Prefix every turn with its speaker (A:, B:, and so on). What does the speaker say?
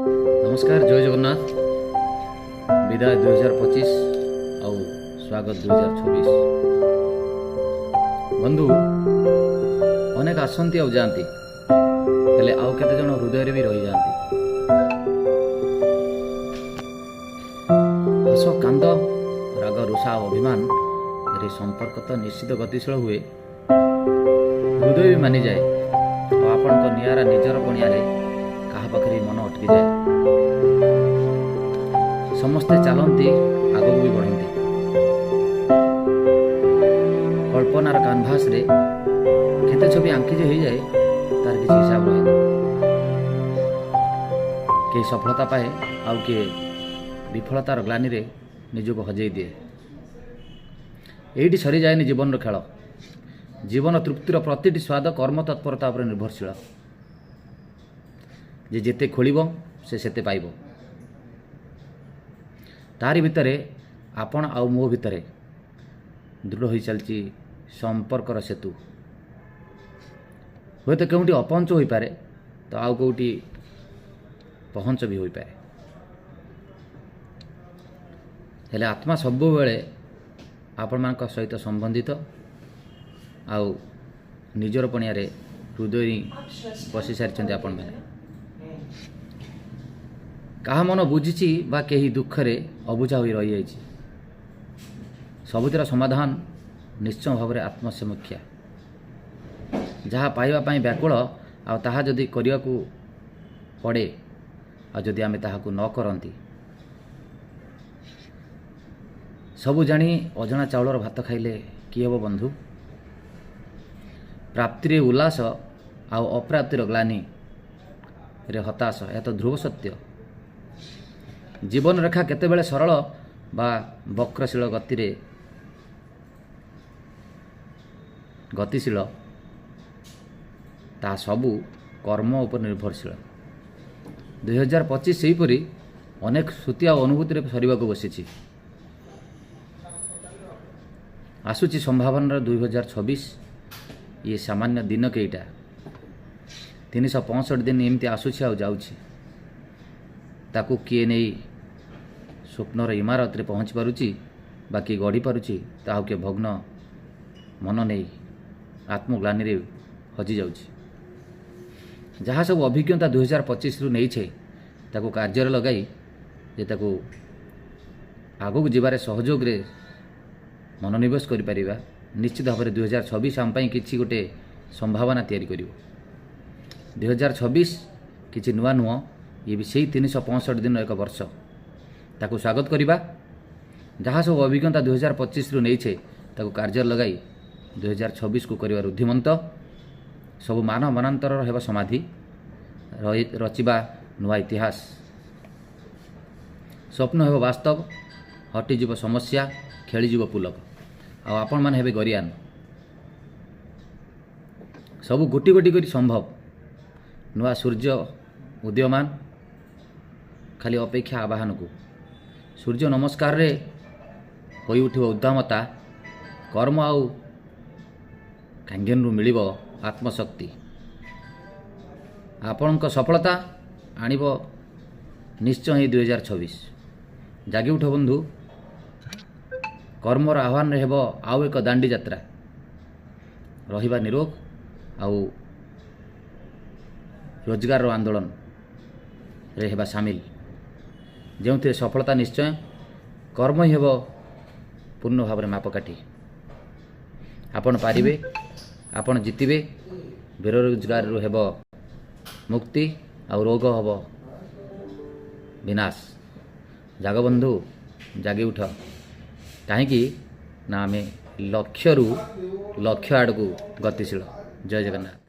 A: नमस्कार, जय जगन्नाथ। विदाय 2025 आउ स्वागत 2026। बंधु अनेक आसंती आउ जाती हेले आउ केते जन हृदय भी रही जाती। हस कांद राग रुषा अभिमान रे संपर्क तो निश्चित गतिशील हुए, हृदय भी मानि जाए और आपण नियारा निजर बणिया कहा पाखरे मन अटकी जाए। समस्ते चलती आग भी बढ़ती, कल्पनार कैनभास रे केते छवि आंकी हो जाए तार किसी हिसाब रहे। के सफलता पाए आउ किए विफलतार ग्लानि रे निजको हजई दिए। एठी सरी जाए जीवन खेल। जीवन तृप्तिर प्रतिटी स्वाद कर्म तत्परता पर निर्भरशील। जे जेते खोलिब से सेते पाइब। तारी भितरे आपण आउ मो भितरे दृढ़ हो चलती संपर्कर सेतु। हुए तो केउटी अपहंच हो पारे तो आउ कोउटी पहंच भी हो पारे। हेले आत्मा सबु बेले आपण मान सहित संबंधित आउ निजर पणिया हृदय बसी सारी आपण मैंने। कहा मन बुझी बा कहीं दुखरे अबुझा हो रही है। सबुतिर समाधान निश्चय भाव में आत्मसमीक्षा। जहाँ पाइबापी व्याकुल आहा जदि करने को पड़े आदि आम ताकू न करती सबु जानी अजणा चाउलर भात खाइले कि हम बंधु। प्राप्ति उल्लास आउ अप्राप्तिर ग्लानि रे हताश, यह तो ध्रुव सत्य। जीवन रेखा केतेबेले सरल बा वक्रशील गतिशील ता सबु कर्म उपर निर्भरशील। 2025 सेहीपरि अनेक श्रुति और अनुभूति सरिबा को बसी। आसुची संभावना 2026। ये सामान्य दिन केईटा 365 दिन एमती आसुची आ जाउची। ताकू किए नहीं स्वप्नर इमारत रे पहुँच पारुची बाकी गढ़ी पारुची ताहु के भग्न मन नहीं आत्मग्लानि रे हजि जाउची। जहाँ सब अभिज्ञता 2025 रु नहीं छे ताकू कार्य लगाई जे ताकू आगू जीवारे सहयोग रे मनोनिवेश करि परिबा। निश्चित भाव में 2026 आम पई किछि गोटे संभावना तैयारी करिवो। 2026 किछि नुआ नुआ ये भी सही 365 दिन एक वर्ष ताकू स्वागत करिबा। जहाँ सब अभिज्ञता 2025 रु नहीं छे ताकू कार्य लगाई 2026 को करिवार उद्धिमंत। सब मान मनांतर हेबा समाधि रचिबा नुआ इतिहास। स्वप्न हेब वास्तव, हटिजीव समस्या, खेलीजीव पुलक आ आपण मान हेबे गरियान। सबु गोटी गोटी करी संभव। नुआ सूर्य उदयमान, खाली अपेक्षा आवाहन को। सूर्य नमस्कार रे होई उठिबो उद्दामता। कर्म आउ कांगेन रु मिलिबो आत्मशक्ति। आपणक सफलता आनिबो निश्चय ही 2026। जागी उठ बंधु। कर्मर आह्वान रे हेबो आउ एक दांडी यात्रा। रहिबा निरोग आउ रोजगार आंदोलन रे हेबा सामिल। जो सफलता निश्चय कर्म ही हेबो पूर्ण भाव में मापकाठी। आपण पारिबे, आपण जितिबे। बेरोजगार रु हेबो मुक्ति आउ रोग हेबो विनाश। जाग बंधु, जागी उठ। कहीं ना आम लक्ष्य रु लक्ष्य आड़ को गतिशील। जय जगन्नाथ।